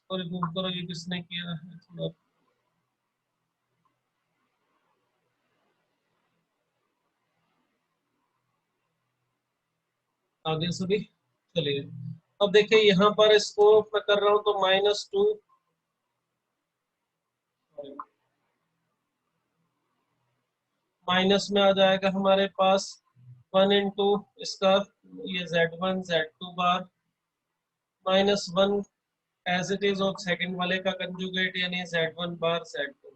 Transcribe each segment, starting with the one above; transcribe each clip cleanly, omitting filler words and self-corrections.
इसको रिमूव करो, ये किसने किया है थोड़ा। आगे सभी चलिए। अब देखिए यहाँ पर इसको मैं कर रहा हूँ तो -2 माइनस में आ जाएगा हमारे पास 1 इंटू इसका ये Z1 Z2 bar -1 as it is और सेकंड वाले का कंजुगेट यानी Z1 बार Z2।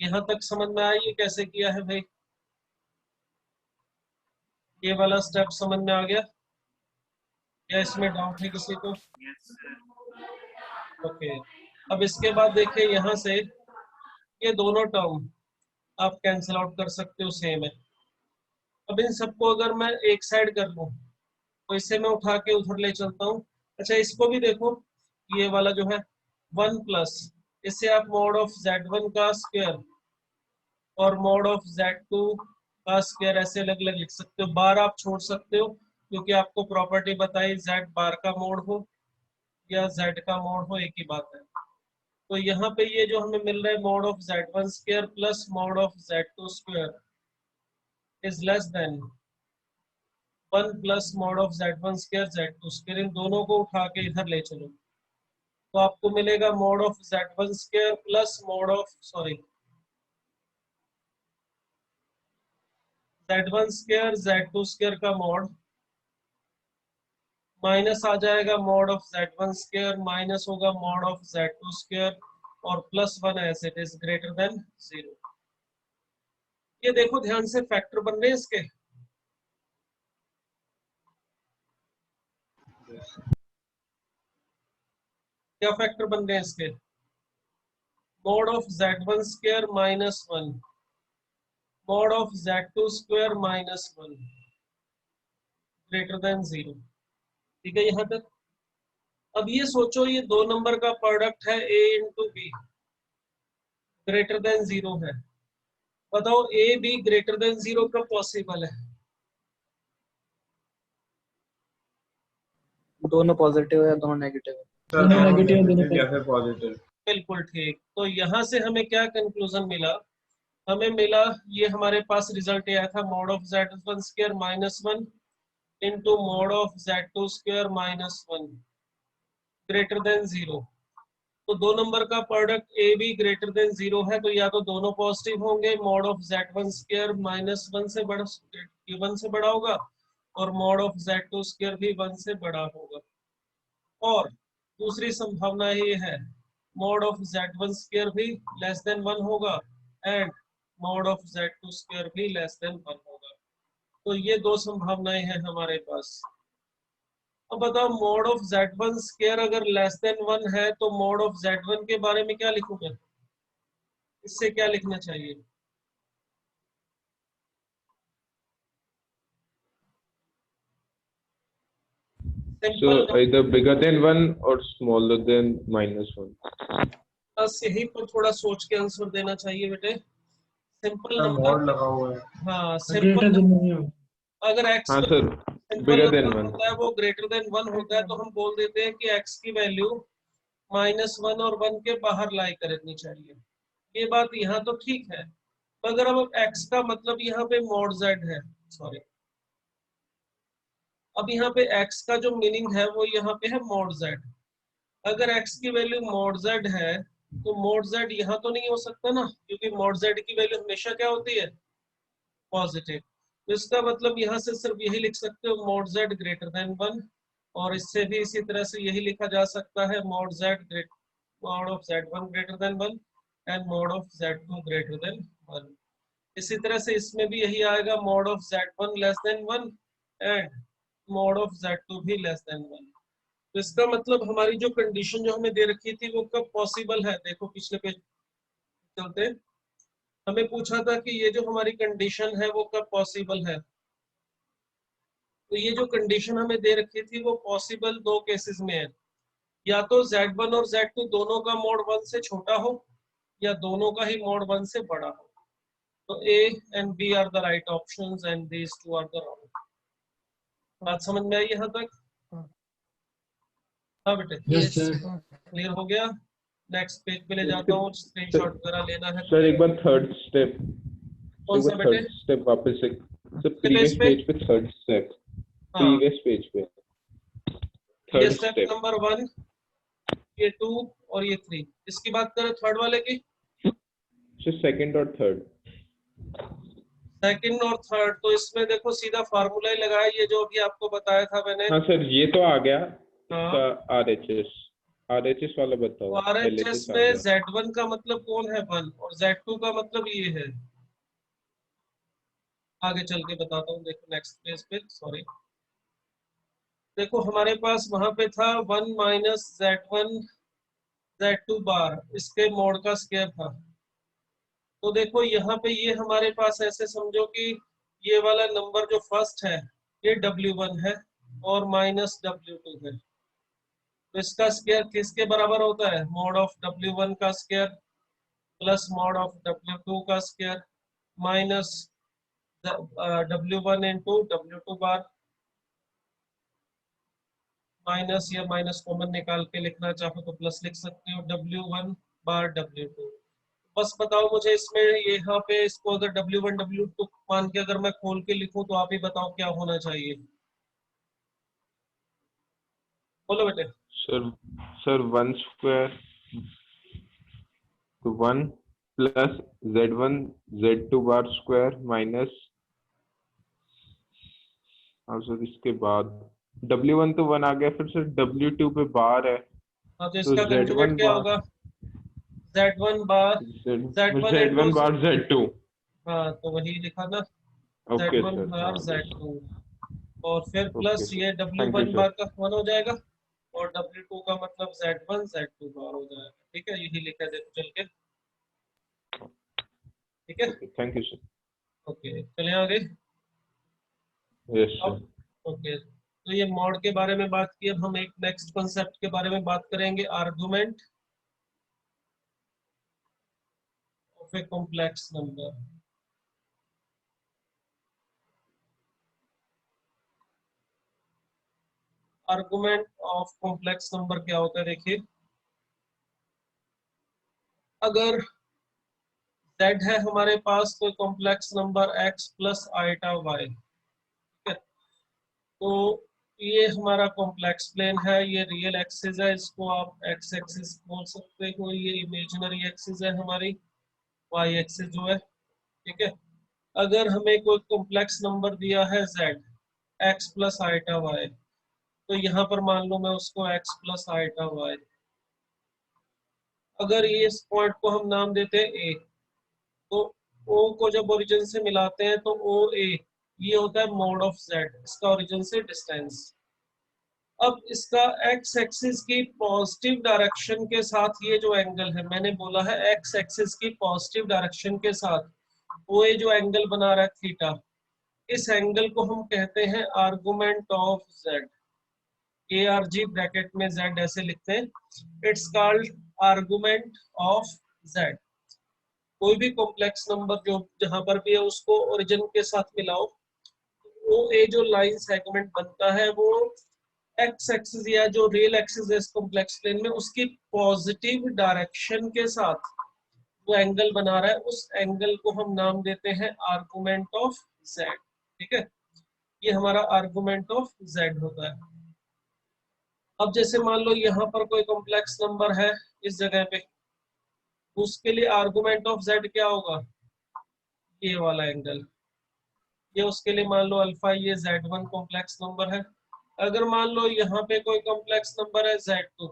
यहाँ तक समझ में आई ये कैसे किया है भाई? ये वाला स्टेप समझ में आ गया या इसमें डाउट है किसी को? ओके। अब इसके बाद देखिए यहाँ से ये दोनों टर्म आप कैंसिल आउट कर सकते हो, सेम है। अब इन सबको अगर मैं एक साइड कर लूं तो इसे मैं उठा के उधर ले चलता हूँ। अच्छा इसको भी देखो, ये वाला जो है 1 प्लस, इसे आप मॉड ऑफ Z1 का स्क्वायर और मॉड ऑफ Z2 का स्क्वायर ऐसे अलग अलग लिख सकते हो। बार आप छोड़ सकते हो क्योंकि आपको प्रॉपर्टी बताई Z बार का मोड हो या Z का मोड हो एक ही बात है। तो यहाँ पे ये जो हमें मिल रहा है mod of Z1 square plus mod of Z2 square is less than 1 plus mod of Z1 square Z2 square. इन दोनों को उठा के इधर ले चलो तो आपको मिलेगा mod of Z1 square plus mod of Z1 square Z2 square का मॉड माइनस आ जाएगा mod of Z1 square minus होगा मॉड ऑफ Z2 स्क्वायर और plus 1 as it is greater than 0। ये देखो ध्यान से फैक्टर बन रहे हैं इसके। क्या फैक्टर बन रहे हैं इसके? Mod of Z1 square -1 mod of Z2 square -1 greater than 0। ठीक है यहाँ तक। अब ये सोचो ये दो नंबर का प्रोडक्ट है A into be greater than 0 है। बताओ A B ग्रेटर देन 0 कब पॉसिबल है? दोनों पॉजिटिव है दोनों नेगेटिव है। दोनों नेगेटिव या फिर पॉजिटिव। बिल्कुल ठीक। तो यहाँ से हमें क्या कंक्लूजन मिला? हमें मिला ये हमारे पास रिजल्ट आया था mod of Z1 square -1 into mod of Z2 square -1 greater than 0। तो दो नंबर का product A be greater than 0 है तो या तो दोनों पॉजिटिव होंगे, मॉड ऑफ Z1 स्क्वायर -1 से बड़ा 1 से बड़ा होगा और मॉड ऑफ Z2 स्क्वायर भी 1 से बड़ा होगा। और दूसरी संभावना ये है मॉड ऑफ Z1 स्क्वायर भी लेस देन 1 होगा and mod of Z2 square भी लेस देन 1 होगा। तो ये दो संभावनाएं हैं हमारे पास। अब बताओ मॉड ऑफ Z1 स्क्वायर अगर लेस देन 1 है तो मॉड ऑफ Z1 के बारे में क्या लिखूंगा? इससे क्या लिखना चाहिए? So either bigger than 1 or smaller than -1। बस यही पर थोड़ा सोच के आंसर देना चाहिए बेटे। सिंपल मोड नंबर, लगा हुआ है। हाँ सिंपल, अगर x हाँ का sir, simple bigger than number 1। होता है वो ग्रेटर देन 1 होता है तो हम बोल देते हैं कि x की वैल्यू -1 और 1 के बाहर लाई करनी चाहिए। ये बात यहाँ तो ठीक है, मगर अब x का मतलब यहाँ पे मॉड z है, सॉरी अब यहाँ पे x का जो मीनिंग है वो यहाँ पे है मॉड z। अगर x की वैल्यू मॉड z है तो मॉड z यहाँ तो नहीं हो सकता ना, क्योंकि मॉड z की वैल्यू हमेशा क्या होती है? पॉजिटिव। तो इसका मतलब यहाँ से सिर्फ यही लिख सकते हो मॉड z ग्रेटर देन 1 और इससे भी इसी तरह से यही लिखा जा सकता है mod of Z1 greater than 1 and mod of Z2 greater than 1। इसी तरह से इसमें भी यही आएगा mod of Z1 less than 1 and mod of Z2 भी लेस देन 1। तो इसका मतलब हमारी जो कंडीशन जो हमें दे रखी थी वो कब पॉसिबल है? देखो पिछले पेज चलते हैं। हमें पूछा था कि ये जो हमारी कंडीशन है वो कब पॉसिबल है। तो ये जो कंडीशन हमें दे रखी थी वो पॉसिबल दो केसेस में है, या तो Z1 और Z2 दोनों का मोड 1 से छोटा हो या दोनों का ही मोड 1 से बड़ा हो। तो A and B are the right options and these two are the wrong. बात समझ में आई यहाँ तक? हाँ बेटे यस सर। क्लियर हो गया। नेक्स्ट पेज पे ले जाता सर हूँ, स्क्रीनशॉट वगैरह लेना है तो सर ले एक लो। बार थर्ड स्टेप, कौन सा बेटे? थर्ड स्टेप वापस से सर, पेज प्रीवियस पे? पेज पे थर्ड स्टेप, हाँ, प्रीवियस पेज पे ये थर्ड स्टेप स्टेप। नंबर 1, ये 2 और ये 3। इसकी बात करें थर्ड वाले की, सर सेकंड और थर्ड। सेकंड और थर्ड, तो इसमें देखो सीधा फार्मूला ही लगाया, ये जो अभी आपको बताया था मैंने। हाँ सर ये तो आ गया, हाँ, इसका आरएचएस वाला बताओ, तो आरएचएस एलएचएस आ में गया। Z1 का मतलब कौन है 1, और Z2 का मतलब ये है। आगे चल के बताता हूँ, देखो नेक्स्ट पेज पे, सॉरी। देखो हमारे पास वहां पे था 1 माइनस Z1 Z2 बार, इसके मोड का स्क्वायर था। तो देखो यहाँ पे ये हमारे पास ऐसे समझो कि ये वाला नंबर जो फर्स्ट है ये W1 है और माइनस W2 है। तो इसका स्क्वायर किसके बराबर होता है? मॉड ऑफ W1 का square plus mod of W2 का square minus W1 into W2 बार, माइनस या माइनस कॉमन निकाल के लिखना चाहो तो प्लस लिख सकते हो, W1 बार W2। बस बताओ मुझे इसमें यहाँ पे इसको अगर W1 W2 मान के अगर मैं खोल के लिखूं तो आप ही बताओ क्या होना चाहिए। बोलो बेटे। सर 1 स्क्वायर तो 1 plus Z1 Z2 bar square minus, हाँ सर इसके बाद W1 तो 1 आ गया, फिर सर W2 पे बार है हाँ, तो तो इसका कंजुगेट Z1 क्या बार होगा? Z1 बार Z1 इंटू, Z1 बार Z2। हाँ तो वही लिखा ना, ओके Z1 सर, बार हाँ Z2, और फिर ओके प्लस सर, ये थैंक यू W1 सर। बार का 1 हो जाएगा और W2 का मतलब Z1 Z2 बार हो जाएगा। ठीक है, यही लिखा है देखो चल के। ठीक है, okay thank you sir. Okay चले आगे। यस अब सर। ओके, तो ये मॉड के बारे में बात की। अब हम एक नेक्स्ट कॉन्सेप्ट के बारे में बात करेंगे, argument of a complex number. Argument of complex number क्या होता है? देखिए, अगर z है हमारे पास कोई complex number x plus iota y, ठीक है, तो ये हमारा कॉम्प्लेक्स प्लेन है, ये रियल एक्सिस है, इसको आप x एक्सिस बोल सकते हो, ये इमेजिनरी एक्सिस है हमारी, y एक्सिस जो है। ठीक है, अगर हमें कोई कॉम्प्लेक्स नंबर दिया है z x plus iota y, तो यहाँ पर मान लो मैं उसको x प्लस आइटा y, अगर ये इस पॉइंट को हम नाम देते हैं a, तो O को जब ओरिजिन से मिलाते हैं तो ओ ए, ये होता है मोड ऑफ z, इसका ओरिजिन से डिस्टेंस। अब इसका x एक्सिस की पॉजिटिव डायरेक्शन के साथ ये जो एंगल है, मैंने बोला है x एक्सिस की पॉजिटिव डायरेक्शन के साथ ओ ए जो एंगल बना रहा है थीटा, इस एंगल को हम कहते हैं argument of z। A R G bracket में z ऐसे लिखते हैं, it's called argument of z। कोई भी कॉम्प्लेक्स नंबर जो जहां पर भी है उसको ओरिजिन के साथ मिलाओ, वो ए जो लाइन सेगमेंट बनता है वो एक्स एक्सिस या जो रियल एक्सिस है इस कॉम्प्लेक्स प्लेन में, उसकी पॉजिटिव डायरेक्शन के साथ जो एंगल बना रहा है उस एंगल को हम नाम देते हैं आर्गुमेंट ऑफ जेड। ठीक है, ये हमारा आर्गुमेंट ऑफ जेड होता है। अब जैसे मान लो यहाँ पर कोई कॉम्प्लेक्स नंबर है इस जगह पे, उसके लिए आर्गुमेंट ऑफ जेड क्या होगा? ये वाला एंगल, ये उसके लिए मान लो अल्फा, ये z1 कॉम्प्लेक्स नंबर है। अगर मान लो यहाँ पे कोई कॉम्प्लेक्स नंबर है z2,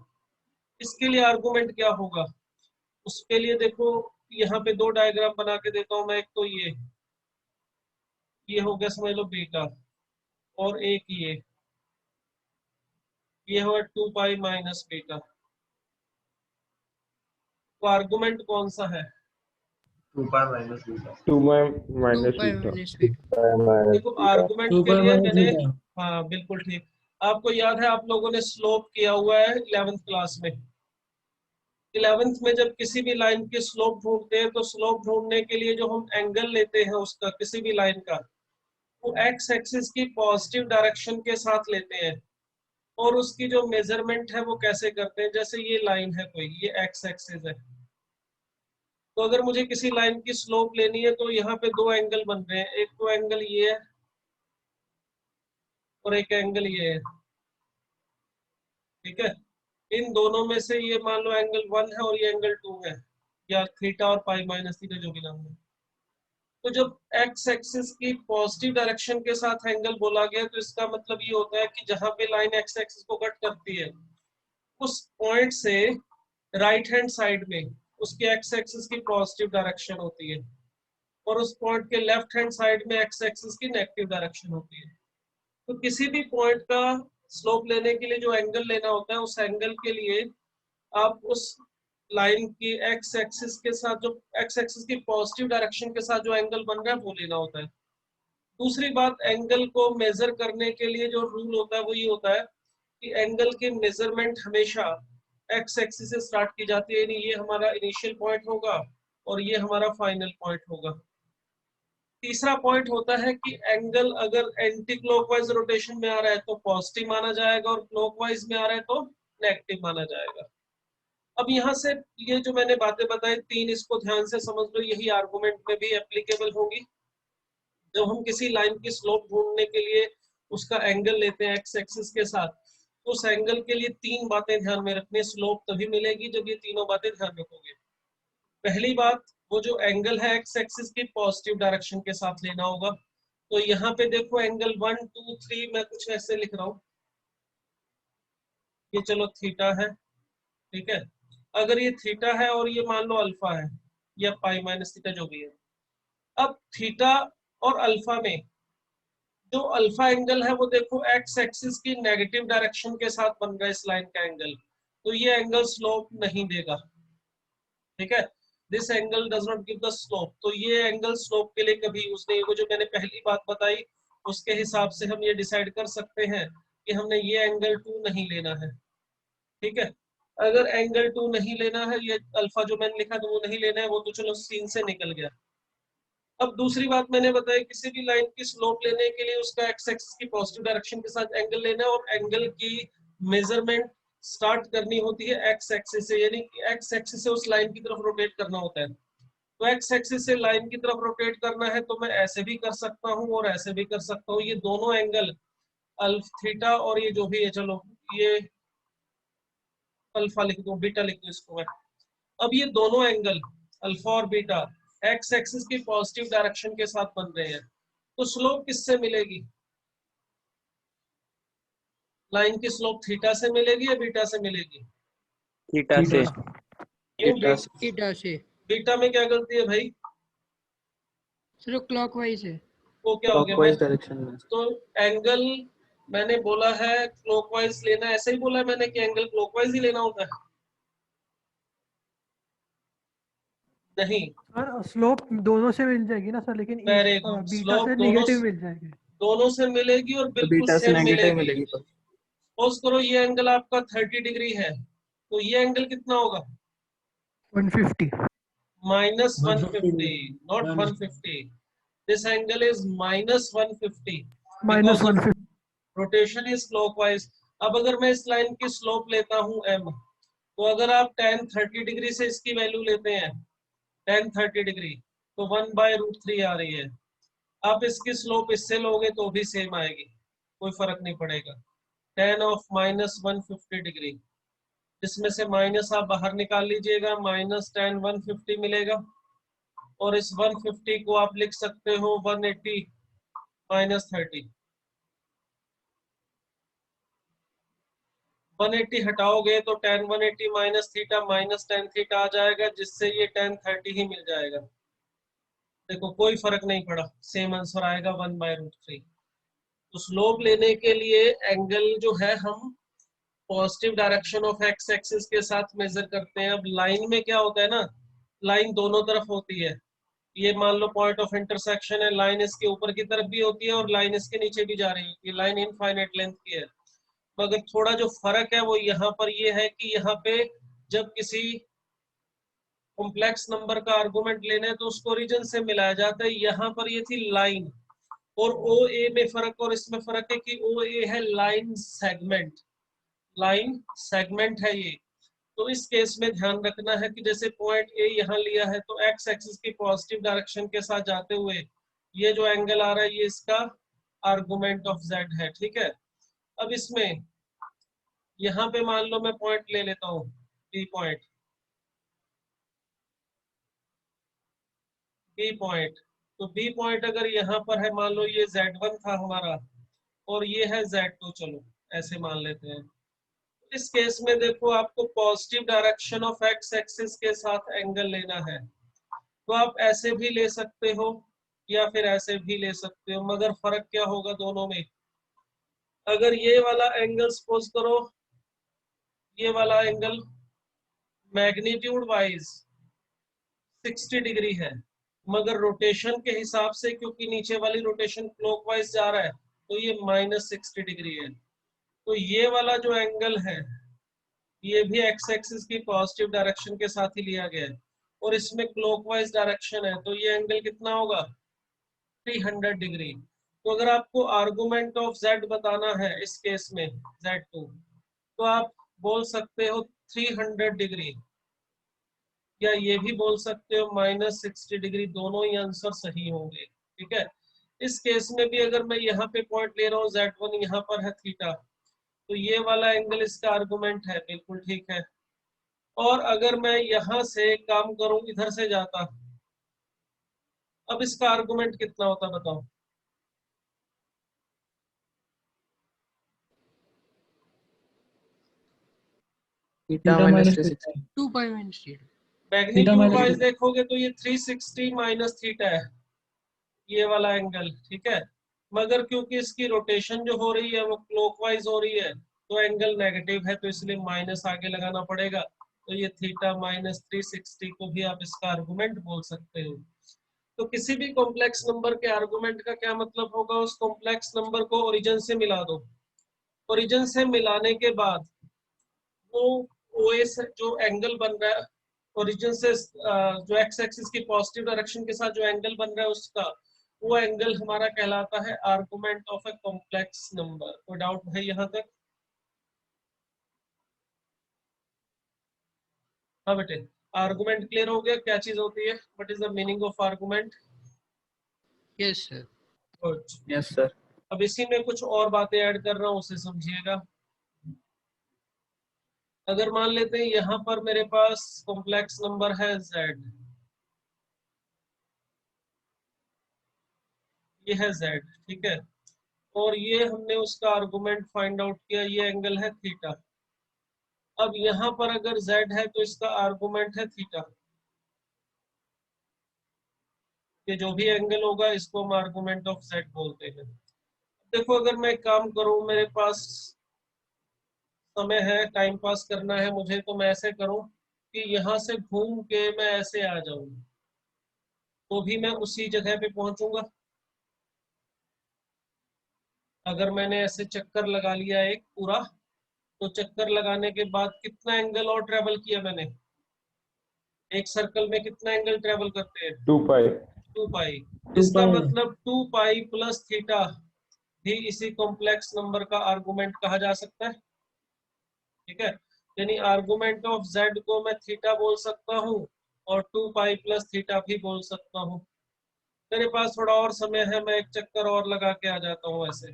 इसके लिए आर्गुमेंट क्या होगा? उसके लिए देखो यहाँ पे दो डायग्राम बना के देता हूँ मैं, एक तो ये हो गया समझ लो बीटा, और एक ये हो 2 पाई माइनस बीटा। तो आर्गुमेंट कौन सा है? 2 pi minus beta. 2 2 minus pi beta. Minus beta. देखो आर्गुमेंट 2 के पाई लिए माइनस मैंने, बीटा। हाँ बिल्कुल ठीक, आपको याद है आप लोगों ने स्लोप किया हुआ है 11th क्लास में। 11th में जब किसी भी लाइन की स्लोप ढूंढते हैं तो स्लोप ढूंढने के लिए जो हम एंगल लेते हैं उसका, किसी भी लाइन का, वो एक्स एक्सिस की पॉजिटिव डायरेक्शन के साथ लेते हैं। और उसकी जो मेजरमेंट है वो कैसे करते हैं। जैसे ये लाइन है कोई, ये एक्स एक्सिस है, तो अगर मुझे किसी लाइन की स्लोप लेनी है तो यहाँ पे दो एंगल बन रहे हैं, एक तो एंगल ये है और एक एंगल ये है, ठीक है। इन दोनों में से ये मान लो एंगल 1 है और ये एंगल 2 है, या थीटा और पाई माइनस थीटा जो भी नाम है। तो जब एक्स एक्सिस की पॉजिटिव डायरेक्शन के साथ एंगल बोला गया तो इसका मतलब ये होता है कि जहां पे लाइन एक्स एक्सिस को कट करती है उस पॉइंट से राइट हैंड साइड में उसकी एक्स एक्सिस की पॉजिटिव डायरेक्शन होती है और उस पॉइंट के लेफ्ट हैंड साइड में एक्स एक्सिस की नेगेटिव डायरेक्शन होती है। तो किसी भी पॉइंट का स्लोप लेने के लिए जो एंगल लेना होता है उस एंगल के लिए आप उस लाइन की एक्स एक्सिस के साथ जो एक्स एक्सिस की पॉजिटिव डायरेक्शन के साथ जो एंगल बन रहा है वो लेना होता है। दूसरी बात, एंगल को मेजर करने के लिए जो रूल होता है वो ये होता है कि एंगल की मेजरमेंट हमेशा एक्स एक्सिस से स्टार्ट की जाती है, यानी ये हमारा इनिशियल पॉइंट होगा और ये हमारा फाइनल पॉइंट होगा। तीसरा पॉइंट होता है कि एंगल अगर एंटी क्लॉकवाइज रोटेशन में आ रहा है तो पॉजिटिव माना जाएगा और क्लॉकवाइज में आ रहा है तो नेगेटिव माना जाएगा। अब यहाँ से ये जो मैंने बातें बताई तीन, इसको ध्यान से समझ लो, यही आर्गुमेंट में भी एप्लीकेबल होंगी। जब हम किसी लाइन की स्लोप ढूंढने के लिए उसका एंगल लेते हैं एक्स एक्सिस के साथ, तो उस एंगल के लिए तीन बातें ध्यान में रखनी। स्लोप तभी मिलेगी जब ये तीनों बातें ध्यान रखोगे। पहली बात, वो जो एंगल है एक्स एक्सिस की पॉजिटिव डायरेक्शन के साथ लेना होगा। तो यहाँ पे देखो एंगल 1 2 3 मैं कुछ ऐसे लिख रहा हूँ, ये चलो थीटा है, ठीक है। अगर ये थीटा है और ये मान लो अल्फा है या पाई माइनस थीटा जो भी है, अब थीटा और अल्फा में जो अल्फा एंगल है वो देखो एक्स एक्सिस की नेगेटिव डायरेक्शन के साथ बन रहा है इस लाइन का एंगल, तो ये एंगल स्लोप नहीं देगा, ठीक है। This angle does not give the slope, तो ये एंगल स्लोप के लिए कभी यूज नहीं होगा। जो मैंने पहली बात बताई उसके हिसाब से हम ये डिसाइड कर सकते हैं कि हमने ये एंगल 2 नहीं लेना है, ठीक है। अगर एंगल 2 नहीं लेना है, ये अल्फा जो मैंने लिखा था वो नहीं लेना है, वो तो चलो सीन से निकल गया। अब दूसरी बात मैंने बताई, किसी भी लाइन की स्लोप लेने के लिए उसका एक्स एक्सिस की पॉजिटिव डायरेक्शन के साथ एंगल लेना है और एंगल की मेजरमेंट स्टार्ट करनी होती है एक्स एक्सिस से, यानी कि एक्स एक्सिस से उस लाइन की तरफ रोटेट करना होता है। तो एक्स एक्सिस से लाइन की तरफ रोटेट करना है तो मैं ऐसे भी कर सकता हूँ और ऐसे भी कर सकता हूँ। ये दोनों एंगल अल्फा थीटा और ये जो भी है, चलो ये अल्फा लिख दो, बीटा लिख दो इसको मैं। अब ये दोनों एंगल अल्फा और बीटा एक्स एक्सिस की पॉजिटिव डायरेक्शन के साथ बन रहे हैं, तो स्लोप किससे मिलेगी? लाइन की स्लोप थीटा से मिलेगी या बीटा से मिलेगी? थीटा से। क्यों? थीटा से। थीटा से। बीटा में क्या गलती है भाई? सिर्फ क्लॉकवाइज है। वो क्या हो गया? क्लॉकवाइज डायरेक्शन में। तो एंगल मैंने बोला है क्लॉकवाइज लेना, ऐसे ही बोला है मैंने कि एंगल क्लॉकवाइज ही लेना होता है? नहीं, सर स्लोप दोनों से मिल जाएगी ना सर, लेकिन वेरी गुड। बीटा स्लोप से नेगेटिव मिल जाएगी। दोनों से मिलेगी और तो बिल्कुल बीटा से सेम नेगेटिव मिलेगी। मिलेगी। सपोज करो ये एंगल आपका 30 डिग्री है, तो ये एंगल कितना होगा? 150 minus 150, not 150। This angle is minus 150 minus because of 150। Rotation is clockwise. अब अगर मैं इस लाइन की स्लोप लेता हूं m, तो अगर आप tan 30 डिग्री से इसकी वैल्यू लेते हैं tan 30 डिग्री, तो 1/√3 आ रही है। आप इसकी स्लोप इससे लोगे तो भी सेम आएगी, कोई फर्क नहीं पड़ेगा। tan ऑफ माइनस 150 डिग्री, इसमें से माइनस आप बाहर निकाल लीजिएगा, माइनस tan 150 मिलेगा और इस 150 को आप लिख सकते हो 180 माइनस 30। 180 हटाओगे तो tan 180 minus theta minus tan theta आ जाएगा, जिससे ये tan 30 ही मिल जाएगा। देखो कोई फर्क नहीं पड़ा, सेम आंसर आएगा 1/√3। तो स्लोप लेने के लिए एंगल जो है हम positive direction of x axis के साथ मेजर करते हैं। अब लाइन में क्या होता है ना, लाइन दोनों तरफ होती है। ये मान लो पॉइंट ऑफ इंटरसेक्शन है, लाइन इसके ऊपर की तरफ भी होती है और लाइन इसके नीचे भी जा रही होती है। लाइन इनफाइनाइट लेंथ की है, मगर थोड़ा जो फर्क है वो यहाँ पर ये है कि यहाँ पे जब किसी कॉम्प्लेक्स नंबर का आर्गुमेंट लेना है तो उसको ओरिजिन से मिलाया जाता है। यहाँ पर ये थी लाइन, और ओ ए में फर्क और इसमें फर्क है कि ओ ए है लाइन सेगमेंट लाइन सेगमेंट है ये। तो इस केस में ध्यान रखना है कि जैसे पॉइंट ए यहाँ लिया है तो एक्स एक्सिस की पॉजिटिव डायरेक्शन के साथ जाते हुए ये जो एंगल आ रहा है ये इसका आर्गुमेंट ऑफ जेड है, ठीक है। अब इसमें यहाँ पे मान लो मैं पॉइंट ले लेता हूँ बी पॉइंट, तो बी पॉइंट अगर यहाँ पर है, मान लो ये Z1 था हमारा और ये है Z2, चलो ऐसे मान लेते हैं। इस केस में देखो आपको positive direction of x axis के साथ एंगल लेना है, तो आप ऐसे भी ले सकते हो या फिर ऐसे भी ले सकते हो, मगर फर्क क्या होगा दोनों में। अगर ये वाला एंगल सपोज करो, ये वाला एंगल मैग्नीट्यूड वाइज 60 डिग्री है, मगर रोटेशन के हिसाब से क्योंकि नीचे वाली रोटेशन क्लॉकवाइज जा रहा है तो ये -60 डिग्री है। तो ये वाला जो एंगल है ये भी एक्स एक्सिस की पॉजिटिव डायरेक्शन के साथ ही लिया गया है और इसमें क्लॉकवाइज डायरेक्शन है, तो ये एंगल कितना होगा 300 डिग्री। तो अगर आपको आर्गुमेंट ऑफ जेड बताना है इस केस में Z2, तो आप बोल सकते हो 300 डिग्री या ये भी बोल सकते हो -60 डिग्री, दोनों ही आंसर सही होंगे, ठीक है। इस केस में भी अगर मैं यहाँ पे पॉइंट ले रहा हूँ Z1 यहाँ पर है थीटा, तो ये वाला एंगल इसका आर्गुमेंट है, बिल्कुल ठीक है। और अगर मैं यहां से काम करूं, इधर से जाता, अब इसका आर्गुमेंट कितना होता बताओ। Theta minus 360। 2 pi minus theta. Magnitude wise देखोगे तो ये 360 माइनस थीटा है ये वाला एंगल, ठीक है। मगर क्योंकि इसकी रोटेशन जो हो रही है वो क्लॉकवाइज हो रही है तो एंगल नेगेटिव है, तो इसलिए माइनस आगे लगाना पड़ेगा। तो ये थीटा -360 को भी आप इसका आर्गुमेंट बोल सकते हो। तो किसी भी कॉम्प्लेक्स नंबर के आर्गुमेंट का क्या मतलब होगा, उस कॉम्प्लेक्स नंबर को ओरिजिन से मिला दो। ओरिजिन से मिलाने के बाद वो ओएस जो एंगल बन रहा है ओरिजिन से जो एक्स एक्सिस की पॉजिटिव डायरेक्शन के साथ जो एंगल बन रहा है उसका, वो एंगल हमारा कहलाता है argument of a complex number. कोई डाउट है यहाँ तक? हाँ बेटे, आर्गुमेंट क्लियर हो गया, क्या चीज होती है, what is the meaning of argument? Yes sir. Good. Yes sir. अब इसी में कुछ और बातें ऐड कर रहा हूँ, उसे समझिएगा। अगर मान लेते हैं यहाँ पर मेरे पास कॉम्प्लेक्स नंबर है z, ये है z, ठीक है, और ये हमने उसका आर्गुमेंट फाइंड आउट किया, ये एंगल है थीटा। अब यहाँ पर अगर z है तो इसका आर्गुमेंट है थीटा, ये जो भी एंगल होगा इसको हम आर्गुमेंट ऑफ z बोलते हैं। देखो अगर मैं काम करूं, मेरे पास समय है, टाइम पास करना है मुझे, तो मैं ऐसे करूं कि यहाँ से घूम के मैं ऐसे आ जाऊं तो भी मैं उसी जगह पे पहुंचूंगा। अगर मैंने ऐसे चक्कर लगा लिया एक पूरा, तो चक्कर लगाने के बाद कितना एंगल और ट्रेवल किया मैंने, एक सर्कल में कितना एंगल ट्रेवल करते हैं 2 पाई। 2 पाई। इसका मतलब 2 पाई प्लस थीटा भी इसी कॉम्प्लेक्स नंबर का आर्गुमेंट कहा जा सकता है, ठीक है। यानी आर्गुमेंट ऑफ z को मैं थीटा बोल सकता हूँ और 2 पाई प्लस थीटा भी बोल सकता हूँ। मेरे पास थोड़ा और समय है, मैं एक चक्कर और लगा के आ जाता हूँ ऐसे।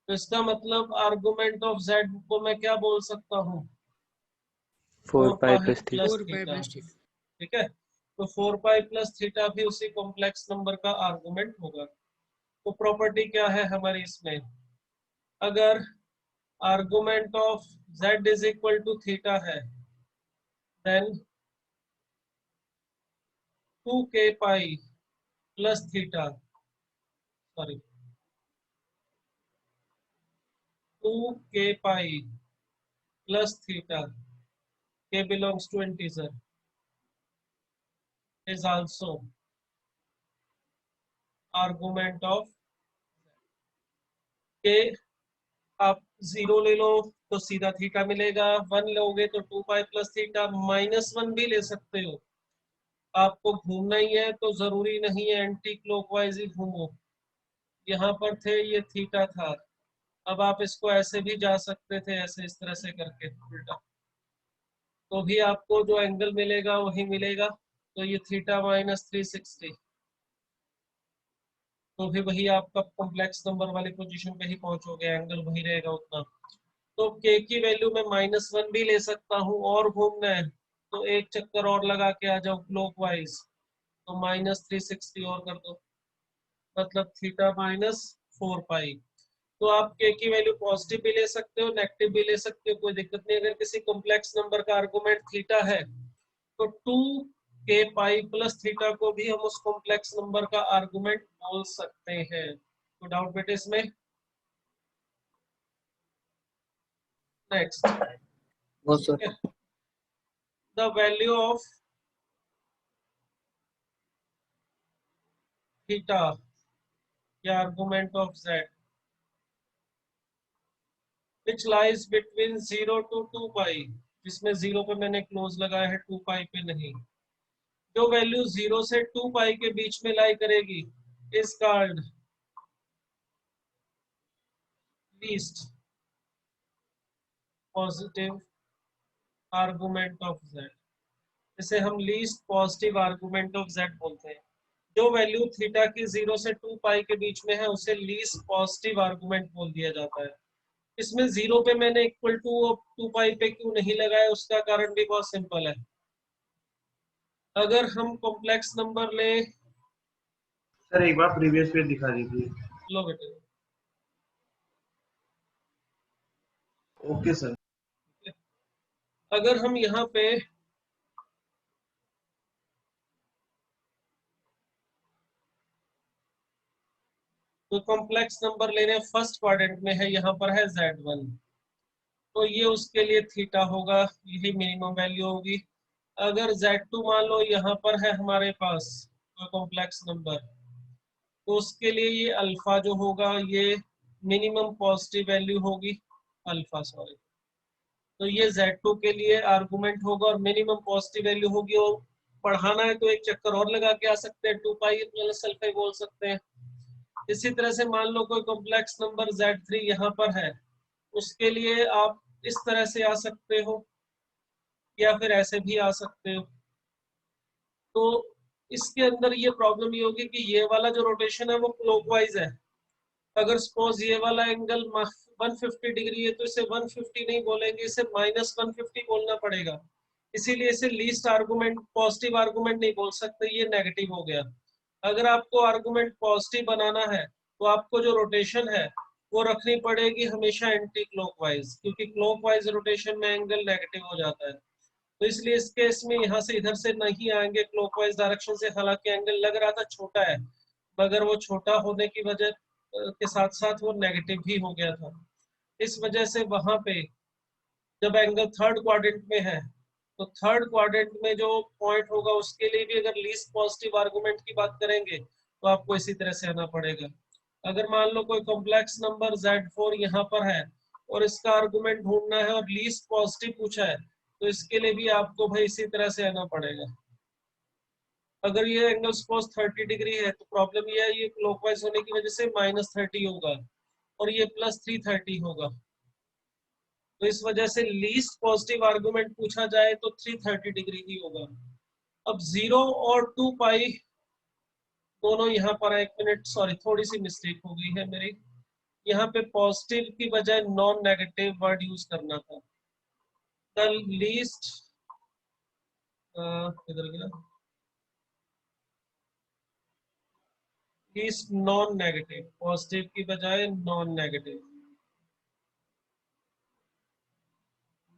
तो इसका मतलब आर्गुमेंट ऑफ z को मैं क्या बोल सकता हूँ, 4 पाई प्लस थीटा। 4 पाई प्लस थीटा। ठीक है। तो 4 पाई प्लस थीटा भी उसी कॉम्प्लेक्स नंबर का आर्गुमेंट होगा। तो प्रॉपर्टी क्या है हमारी इसमें, अगर argument of z is equal to theta है, then 2k pi plus theta, sorry 2k pi plus theta, k belongs to integer, is also argument of k। आप 0 ले लो तो सीधा थीटा मिलेगा, 1 लोगे तो 2 पाई प्लस थीटा, -1 भी ले सकते हो। आपको घूमना ही है तो जरूरी नहीं है एंटी क्लॉकवाइज ही घूमो। यहाँ पर थे ये थीटा था, अब आप इसको ऐसे भी जा सकते थे, ऐसे इस तरह से करके उल्टा, तो भी आपको जो एंगल मिलेगा वही मिलेगा। तो ये थीटा माइनस 360, तो भी वही आपका कॉम्प्लेक्स नंबर वाली पोजीशन पे ही पहुंचोगे, एंगल वही रहेगा उतना। तो के की वैल्यू में -1 भी ले सकता हूँ, और घूमना है तो एक चक्कर और लगा के आ जाओ क्लॉकवाइज, तो -360 और कर दो, मतलब थीटा माइनस 4 पाई। तो आप के की वैल्यू पॉजिटिव भी ले सकते हो, नेगेटिव भी ले सकते हो, कोई दिक्कत नहीं। अगर किसी कॉम्प्लेक्स नंबर का आर्गुमेंट थीटा है तो 2k पाई प्लस थीटा को भी हम उस कॉम्प्लेक्स नंबर का आर्गुमेंट बोल सकते हैं। तो डाउट बेटे इसमें? Next, No, sir. The value of theta या argument of z which lies between 0 to 2 pi, जिसमें 0 पे मैंने क्लोज लगाया है, 2 पाई पे नहीं। जो वैल्यू 0 से 2 पाई के बीच में लाई करेगी is called least positive argument of z। इसे हम least positive argument of z बोलते हैं। जो वैल्यू थीटा की 0 से 2 पाई के बीच में है उसे लीस्ट पॉजिटिव आर्गुमेंट बोल दिया जाता है। इसमें 0 पे मैंने इक्वल टू और 2 पाई पे क्यों नहीं लगाया, उसका कारण भी बहुत सिंपल है। अगर हम कॉम्प्लेक्स नंबर ले, सर एक बार प्रीवियस पेज दिखा दीजिए। लो बेटे, ओके सर। अगर हम यहाँ पे तो कॉम्प्लेक्स नंबर लेने फर्स्ट क्वाड्रेंट में है, यहाँ पर है z1, तो ये उसके लिए थीटा होगा, यही मिनिमम वैल्यू होगी। अगर z2 मान लो यहाँ पर है हमारे पास कोई कॉम्प्लेक्स नंबर, तो उसके लिए ये अल्फा जो होगा ये मिनिमम पॉजिटिव वैल्यू होगी, अल्फा सॉरी। तो ये z2 के लिए आर्गुमेंट होगा और मिनिमम पॉजिटिव वैल्यू होगी। और बढ़ाना है तो एक चक्कर और लगा के आ सकते हैं, 2 पाई प्लस अल्फा बोल सकते हैं। इसी तरह से मान लो कोई कॉम्प्लेक्स नंबर z3 यहाँ पर है, उसके लिए आप इस तरह से आ सकते हो या फिर ऐसे भी आ सकते हो। तो इसके अंदर ये प्रॉब्लम ये होगी कि ये वाला जो रोटेशन है वो क्लॉकवाइज है। अगर सपोज ये वाला एंगल 150 डिग्री है तो इसे 150 नहीं बोलेंगे, इसे -150 बोलना पड़ेगा। इसीलिए इसे लीस्ट आर्गुमेंट पॉजिटिव आर्गुमेंट नहीं बोल सकते, ये नेगेटिव हो गया। अगर आपको आर्गुमेंट पॉजिटिव बनाना है तो आपको जो रोटेशन है वो रखनी पड़ेगी हमेशा एंटी क्लॉकवाइज, क्योंकि क्लॉकवाइज रोटेशन में एंगल नेगेटिव हो जाता है। तो इसलिए इस केस में यहाँ से इधर से नहीं आएंगे क्लॉकवाइज डायरेक्शन से। हालांकि एंगल लग रहा था छोटा है, मगर वो छोटा होने की वजह के साथ साथ वो नेगेटिव भी हो गया था। इस वजह से वहां पे जब एंगल थर्ड क्वाड्रेंट में है तो थर्ड क्वाड्रेंट में जो पॉइंट होगा उसके लिए भी अगर लीस्ट पॉजिटिव आर्गुमेंट की बात करेंगे तो आपको इसी तरह से आना पड़ेगा। अगर मान लो कोई कॉम्प्लेक्स नंबर z4 यहाँ पर है और इसका आर्गुमेंट ढूंढना है और लीस्ट पॉजिटिव पूछा है, तो इसके लिए भी आपको भाई इसी तरह से आना पड़ेगा। अगर ये एंगल सपोज 30 डिग्री है तो प्रॉब्लम ये है, ये क्लॉकवाइज होने की वजह से -30 होगा और ये +330 होगा। तो इस वजह से लीस्ट पॉजिटिव आर्गुमेंट पूछा जाए तो 330 डिग्री ही होगा। अब 0 और 2 पाई दोनों यहाँ पर, एक मिनट सॉरी थोड़ी सी मिस्टेक हो गई है मेरी, यहाँ पे पॉजिटिव की बजाय नॉन नेगेटिव वर्ड यूज करना था। द लीस्ट किधर गया, लीस्ट नॉन नेगेटिव, पॉजिटिव की बजाय नॉन नेगेटिव,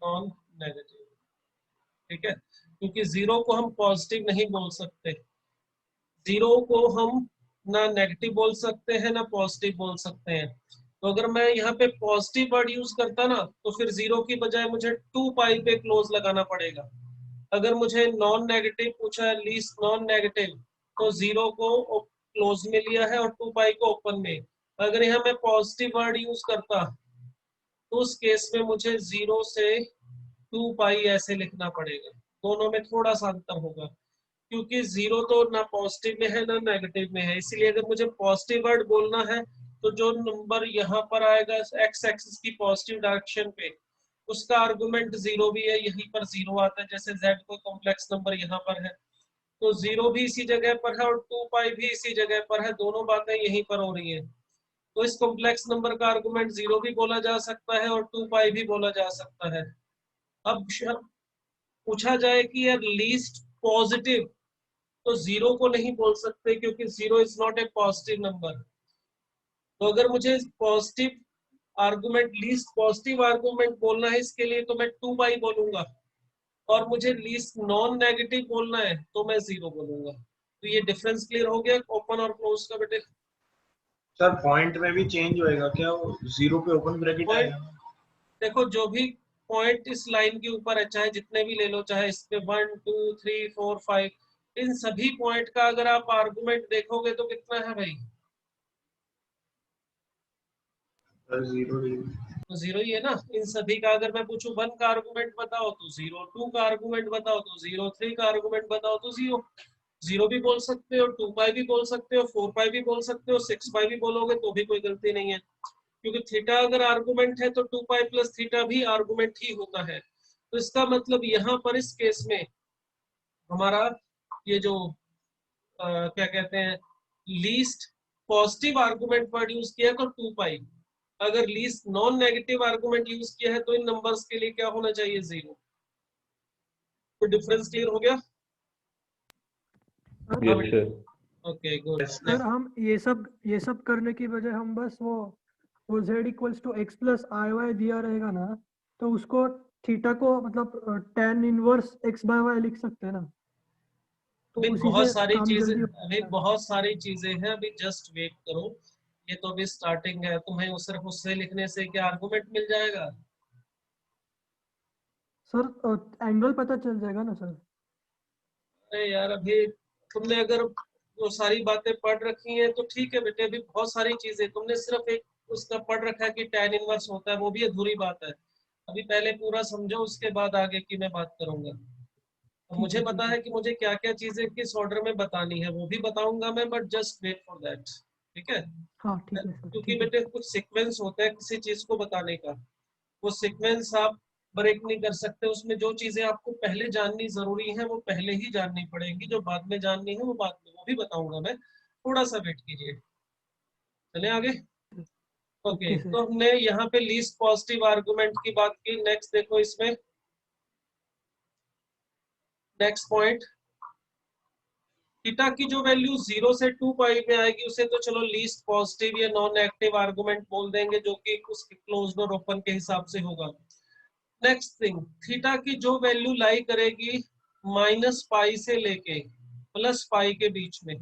नॉन नेगेटिव, ठीक है। क्योंकि 0 को हम पॉजिटिव नहीं बोल सकते, 0 को हम ना नेगेटिव बोल सकते हैं ना पॉजिटिव बोल सकते हैं। तो अगर मैं यहाँ पे पॉजिटिव वर्ड यूज करता ना तो फिर 0 की बजाय मुझे 2 पाई पे क्लोज लगाना पड़ेगा। अगर मुझे नॉन नेगेटिव पूछा है, लीस्ट नॉन नेगेटिव, तो 0 को क्लोज में लिया है और 2 पाई को ओपन में। अगर यहाँ मैं पॉजिटिव वर्ड यूज करता तो उस केस में मुझे 0 से 2 पाई ऐसे लिखना पड़ेगा। दोनों में थोड़ा सा अंतर होगा, क्योंकि 0 तो ना पॉजिटिव में है ना नेगेटिव में है। इसलिए अगर मुझे पॉजिटिव वर्ड बोलना है तो जो नंबर यहाँ पर आएगा एक्स एक्सिस की पॉजिटिव डायरेक्शन पे, उसका आर्गुमेंट 0 भी है, यहीं पर 0 आता है। जैसे z कोई कॉम्प्लेक्स नंबर यहाँ पर है तो 0 भी इसी जगह पर है और 2 पाई भी इसी जगह पर है, दोनों बातें यहीं पर हो रही है। तो इस कॉम्प्लेक्स नंबर का आर्गुमेंट 0 भी बोला जा सकता है और 2 पाई भी बोला जा सकता है। अब पूछा जाए कि यार लीस्ट पॉजिटिव, तो 0 को नहीं बोल सकते क्योंकि 0 is not a positive number. तो अगर मुझे positive argument, least positive argument बोलना है इसके लिए तो मैं 2 पाई बोलूंगा, और मुझे लीस्ट नॉन नेगेटिव बोलना है तो मैं 0 बोलूंगा। तो ये डिफरेंस क्लियर हो गया ओपन और क्लोज का बेटे? सर पॉइंट में भी चेंज होएगा क्या, वो 0 पे ओपन ब्रैकेट पॉइंट आएगा? देखो, जो भी पॉइंट इस लाइन के ऊपर है, चाहे जितने भी ले लो, चाहे इस पे 1 2 3 4 5, इन सभी पॉइंट का अगर आप आर्गुमेंट देखोगे तो कितना है भाई? सर 0 तो 0 ही है ना। इन सभी का अगर मैं पूछूं 1 का आर्गुमेंट बताओ तो 0, 2 का आर्गुमेंट बताओ तो 0, 3 का आर्गुमेंट बताओ तो 0। 0 भी बोल सकते हो, 2 पाई भी बोल सकते हो, 4 पाई भी बोल सकते हो, 6 पाई भी बोलोगे तो भी कोई गलती नहीं है, क्योंकि थीटा अगर आर्गुमेंट है तो 2 पाई प्लस थीटा भी आर्गुमेंट ही होता है। तो इसका मतलब यहाँ पर इस केस में हमारा ये जो क्या कहते हैं, least positive argument word use किया है तो 2 पाई, अगर least non negative argument use किया है तो इन नंबर्स के लिए क्या होना चाहिए? 0। तो डिफरेंस क्लियर हो गया? Yes, sir. Okay good. Sir हम ये सब करने की बजाय हम बस वो z equals to x plus i y दिया रहेगा ना, तो उसको थीटा को मतलब tan inverse x by y लिख सकते हैं ना, तो अभी उसी बहुत से सारी काम चीजें, जल्दी हो अभी जाता है। बहुत सारी चीजें हैं, अभी जस्ट वेट करो। ये तो अभी स्टार्टिंग है, तुम्हें वो सिर्फ उससे लिखने से क्या आर्गुमेंट मिल जाएगा? सर एंगल पता चल जाएगा ना सर? अरे यार, अभी तुमने अगर वो सारी बातें पढ़ रखी हैं तो ठीक है बेटे, अभी बहुत सारी चीजें तुमने सिर्फ एक उसका पढ़ रखा है कि tan इनवर्स होता है, वो भी अधूरी बात है। अभी पहले पूरा समझो, उसके बाद आगे की मैं बात करूंगा। और मुझे ठीक पता है। है कि मुझे क्या क्या चीजें किस ऑर्डर में बतानी है, वो भी बताऊंगा मैं, but just wait for that. ठीक है? हाँ ठीक है सर, क्योंकि ठीक है। बेटे कुछ सीक्वेंस होता है किसी चीज को बताने का, वो सीक्वेंस आप ब्रेक नहीं कर सकते। उसमें जो चीजें आपको पहले जाननी जरूरी है वो पहले ही जाननी पड़ेगी, जो बाद में जाननी है वो बाद में, वो भी बताऊंगा मैं, थोड़ा सा वेट कीजिए। चले आगे। Okay, okay sir. तो हमने यहाँ पे लीस्ट पॉजिटिव आर्गुमेंट की बात की। नेक्स्ट देखो, इसमें नेक्स्ट पॉइंट, थीटा की जो वैल्यू 0 से 2 पाई में आएगी उसे तो चलो लीस्ट पॉजिटिव या नॉन नेगेटिव आर्गुमेंट बोल देंगे, जो कि उसके क्लोज्ड और ओपन के हिसाब से होगा। नेक्स्ट थिंग, थीटा की जो वैल्यू लाई करेगी माइनस पाई से लेके प्लस पाई के बीच में,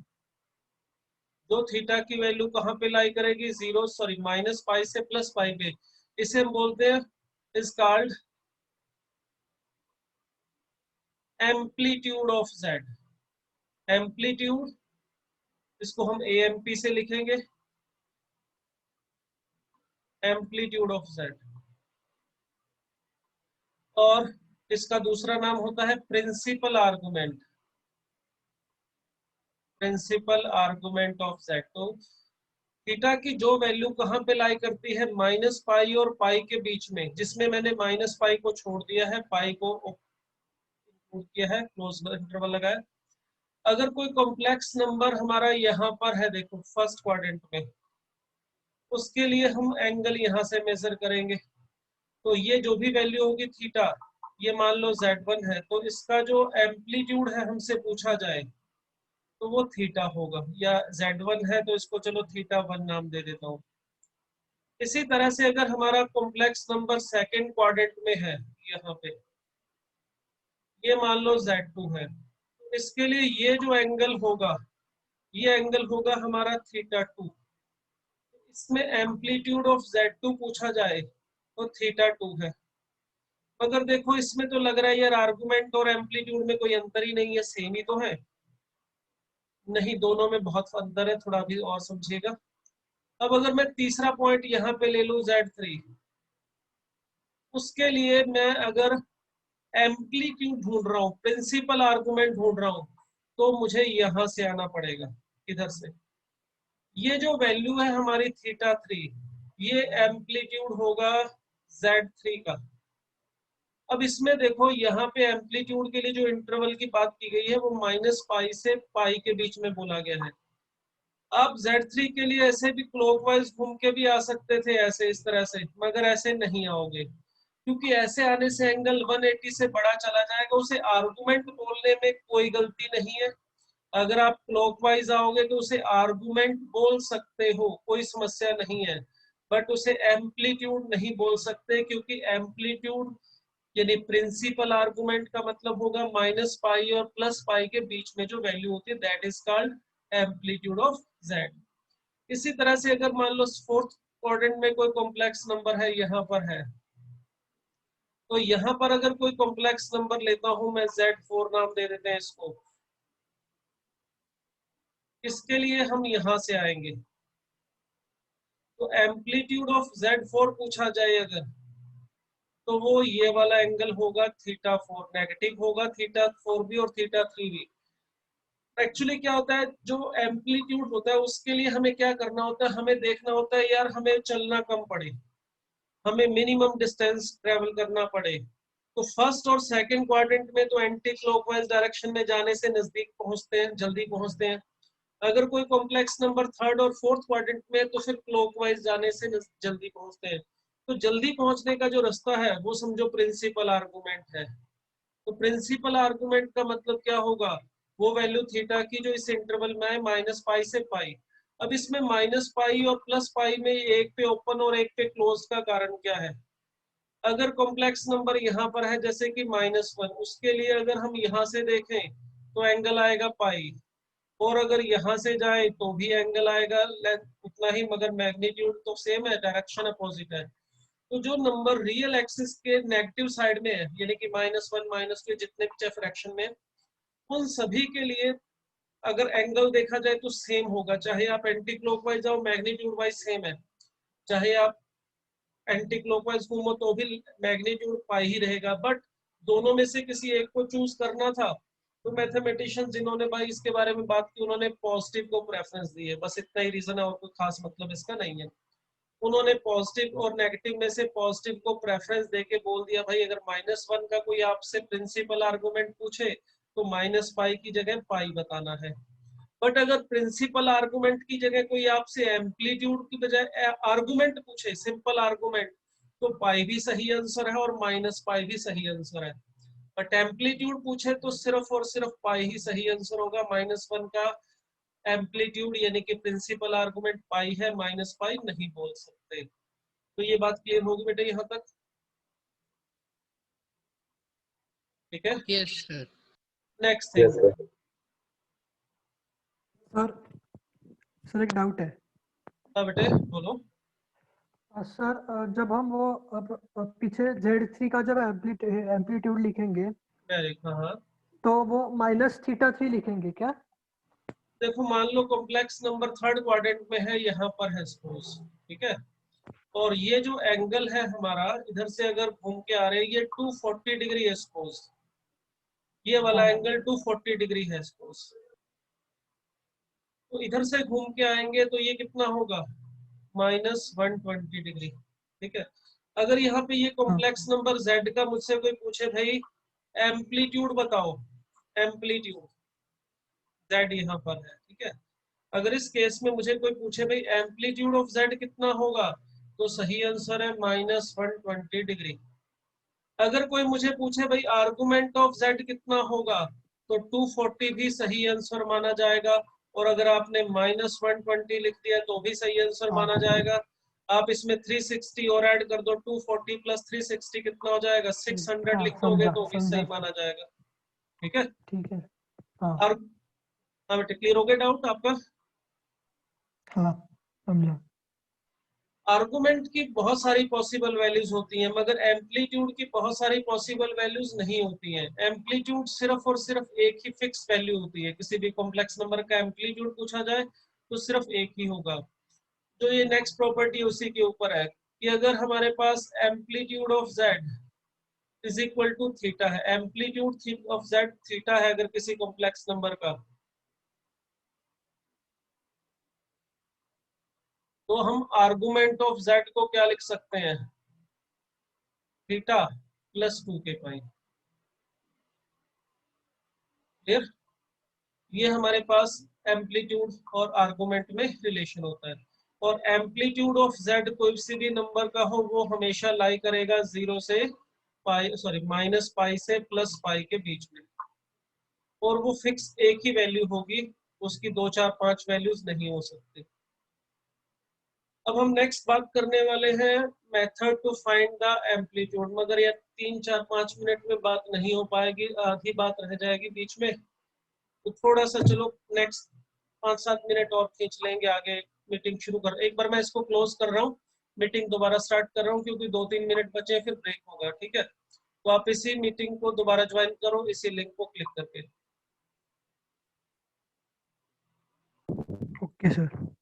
जो थीटा की वैल्यू कहाँ पे लाई करेगी? माइनस पाई से प्लस पाई पे, इसे हम बोलते हैं is called amplitude of Z. Amplitude, इसको हम एएमपी से लिखेंगे, एम्पलीट्यूड ऑफ जेड। और इसका दूसरा नाम होता है principal argument, principal argument of Z. तो थीटा की जो वैल्यू कहाँ पे लाई करती है? माइनस पाई और पाई के बीच में, जिसमें मैंने माइनस पाई को छोड़ दिया है, पाई को इंक्लूड किया है, क्लोज इंटरवल लगाया। अगर कोई कॉम्प्लेक्स नंबर हमारा यहाँ पर है, देखो फर्स्ट क्वाड्रेंट में, उसके लिए हम एंगल यहाँ से मेजर करेंगे। तो ये जो भी वैल्यू होगी थीटा, ये मान लो z1 है, तो इसका जो एम्पलीट्यूड है हमसे पूछा जाए तो वो थीटा होगा, या z1 है तो इसको चलो θ1 नाम दे देता हूँ। इसी तरह से अगर हमारा कॉम्प्लेक्स नंबर सेकंड क्वाड्रेंट में है, यहाँ पे ये मान लो z2 है, तो इसके लिए ये जो एंगल होगा, ये एंगल होगा हमारा θ2। इसमें एम्पलीट्यूड ऑफ z2 पूछा जाए तो θ2 है। अगर देखो इसमें तो लग रहा है यार आर्गुमेंट और एम्पलीट्यूड में कोई अंतर ही नहीं है, सेम ही तो है। नहीं, दोनों में बहुत अंतर है, थोड़ा भी और समझिएगा। अब अगर मैं तीसरा पॉइंट यहाँ पे ले लूं z3, उसके लिए मैं अगर एम्पलीट्यूड ढूंढ रहा हूँ, प्रिंसिपल आर्गुमेंट ढूंढ रहा हूँ, तो मुझे यहां से आना पड़ेगा, इधर से। ये जो वैल्यू है हमारी θ3, ये एम्पलीट्यूड होगा Z3 का। अब इसमें देखो यहाँ पे एम्पलीट्यूड के लिए जो इंटरवल की बात की गई है वो -π से π के बीच में बोला गया है। आप Z3 के लिए ऐसे भी क्लॉकवाइज घूम के भी आ सकते थे, ऐसे इस तरह से, मगर ऐसे नहीं आओगे, क्योंकि ऐसे आने से एंगल 180 से बड़ा चला जाएगा। उसे आर्गुमेंट बोलने में कोई गलती नहीं है। अगर आप क्लॉकवाइज आओगे तो उसे आर्गुमेंट बोल सकते हो, कोई समस्या नहीं है, बट उसे एम्पलीट्यूड नहीं बोल सकते, क्योंकि एम्पलीट्यूड यानी प्रिंसिपल आर्गुमेंट का मतलब होगा -π और +π के बीच में जो वैल्यू होती है, that is called amplitude of Z। इसी तरह से अगर मान लो फोर्थ क्वाड्रेंट में कोई कॉम्प्लेक्स नंबर है, यहाँ पर है, तो यहाँ पर अगर कोई कॉम्प्लेक्स नंबर लेता हूं मैं, Z4 नाम दे देते हैं इसको। इसके लिए हम यहाँ से आएंगे, तो एम्पलीट्यूड ऑफ Z4 पूछा जाए अगर, तो वो ये वाला एंगल होगा θ4, नेगेटिव होगा θ4 भी और θ3 भी। एक्चुअली क्या होता है, जो एम्पलीट्यूड होता है उसके लिए हमें क्या करना होता है, हमें देखना होता है यार हमें चलना कम पड़े, हमें मिनिमम डिस्टेंस ट्रेवल करना पड़े। तो फर्स्ट और सेकंड क्वाड्रेंट में तो एंटी क्लॉकवाइज डायरेक्शन में जाने से नजदीक पहुंचते हैं, जल्दी पहुंचते हैं। अगर कोई कॉम्प्लेक्स नंबर थर्ड और फोर्थ क्वाड्रेंट में, तो फिर क्लॉकवाइज जाने से जल्दी पहुंचते हैं। तो जल्दी पहुंचने का जो रास्ता है वो समझो प्रिंसिपल आर्गुमेंट है। तो प्रिंसिपल आर्गुमेंट का मतलब क्या होगा, वो वैल्यू थीटा की जो इस इंटरवल में है -π से π। अब इसमें -π और +π में एक पे ओपन और एक पे क्लोज का कारण क्या है। अगर कॉम्प्लेक्स नंबर यहाँ पर है जैसे कि -1, उसके लिए अगर हम यहाँ से देखें तो एंगल आएगा π, और अगर यहाँ से जाए तो भी एंगल आएगा उतना ही, मगर मैग्नीट्यूड तो सेम है, डायरेक्शन अपोजिट है। तो जो नंबर रियल एक्सिस के नेगेटिव साइड में है, यानी कि -1 -2 जितने भी फ्रैक्शन में, उन सभी के लिए अगर एंगल देखा जाए तो सेम होगा, चाहे आप एंटी क्लॉकवाइज जाओ मैग्नीट्यूड वाइज सेम है, चाहे आप एंटी क्लॉकवाइज घूमो तो भी मैग्नीट्यूड π ही रहेगा। बट दोनों में से किसी एक को चूज करना था, तो मैथमेटिशियन जिन्होंने भाई इसके बारे में बात की, उन्होंने पॉजिटिव को प्रेफरेंस दी है, बस इतना ही रीजन है, और कोई खास मतलब इसका नहीं है। उन्होंने पॉजिटिव और नेगेटिव में से पॉजिटिव को प्रेफरेंस देके बोल दिया भाई अगर -1 का कोई आपसे प्रिंसिपल आर्गुमेंट पूछे तो -π की जगह π बताना है। बट अगर प्रिंसिपल आर्गुमेंट की जगह कोई आपसे एम्पलीट्यूड की बजाय आर्गुमेंट पूछे, सिंपल आर्गुमेंट, तो π भी सही आंसर है और -π भी सही आंसर है। बट एम्पलीट्यूड पूछे तो सिर्फ और सिर्फ π ही सही आंसर होगा। -1 का एम्पलीट्यूड यानी कि प्रिंसिपल आर्गुमेंट π है, -π नहीं बोल सकते। तो ये बात क्लियर होगी बेटा यहाँ तक, ठीक है। Yes, sir. Next thing sir एक डाउट है हाँ बेटे बोलो। सर, जब हम वो अब पीछे Z3 का जब एम्पलीट्यूड लिखेंगे हाँ तो वो -θ3 लिखेंगे क्या? देखो मान लो कॉम्प्लेक्स नंबर थर्ड क्वाड्रेंट में है, यहाँ पर है सपोज, ठीक है, और ये जो एंगल है हमारा इधर से अगर घूम के आ रहे हैं, ये 240 डिग्री है सपोज, ये वाला एंगल 240 डिग्री है सपोज, तो इधर से घूम के आएंगे तो ये कितना होगा, -120 डिग्री, ठीक है। अगर यहाँ पे ये कॉम्प्लेक्स नंबर Z का मुझसे कोई पूछे भाई एम्पलीट्यूड बताओ, एम्पलीट्यूड Z यहाँ पर है, ठीक है, अगर इस केस में मुझे कोई पूछे भाई एम्पलीट्यूड ऑफ Z कितना होगा, तो सही आंसर है -120 डिग्री। अगर कोई मुझे पूछे भाई आर्गुमेंट ऑफ Z कितना होगा, तो 240 भी सही आंसर माना जाएगा, और अगर आपने -120 लिख दिया तो भी सही आंसर माना जाएगा। आप इसमें 360 और ऐड कर दो, 240 + 360 कितना हो जाएगा, 600 लिख दोगे तो भी सही माना जाएगा, ठीक है। ठीक है, और हाँ बेटे क्लियर हो गया डाउट आपका। हाँ समझा। आर्गुमेंट की बहुत सारी पॉसिबल वैल्यूज होती हैं, मगर एम्पलीट्यूड की बहुत सारी पॉसिबल वैल्यूज नहीं होती हैं। एम्पलीट्यूड सिर्फ और सिर्फ एक ही फिक्स वैल्यू होती है, किसी भी कॉम्प्लेक्स नंबर का एम्पलीट्यूड पूछा जाए तो सिर्फ एक ही होगा। जो ये नेक्स्ट प्रॉपर्टी उसी के ऊपर है कि अगर हमारे पास amplitude of Z is equal to theta है, एम्पलीट्यूड ऑफ Z थीटा है अगर किसी कॉम्प्लेक्स नंबर का, तो हम आर्गुमेंट ऑफ z को क्या लिख सकते हैं, थीटा प्लस 2k पाई। क्लियर? ये हमारे पास एम्पलीट्यूड और आर्गुमेंट में रिलेशन होता है। और एम्पलीट्यूड ऑफ z कोई सी भी नंबर का हो वो हमेशा लाई करेगा 0 से पाई, सॉरी माइनस पाई से प्लस पाई के बीच में, और वो फिक्स एक ही वैल्यू होगी, उसकी 2 4 5 वैल्यूज नहीं हो सकती। अब हम नेक्स्ट बात करने वाले हैं method to find the amplitude. मगर ये 3 4 5 मिनट में बात नहीं हो पाएगी, आधी बात रह जाएगी बीच में, तो थोड़ा सा चलो नेक्स्ट 5 7 मिनट और खींच लेंगे आगे, मीटिंग शुरू कर। एक बार मैं इसको क्लोज कर रहा हूँ, मीटिंग दोबारा स्टार्ट कर रहा हूँ, क्योंकि 2 3 मिनट बचे फिर ब्रेक होगा। ठीक है, तो आप इसी मीटिंग को दोबारा ज्वाइन करो इसी लिंक को क्लिक करके। Okay sir.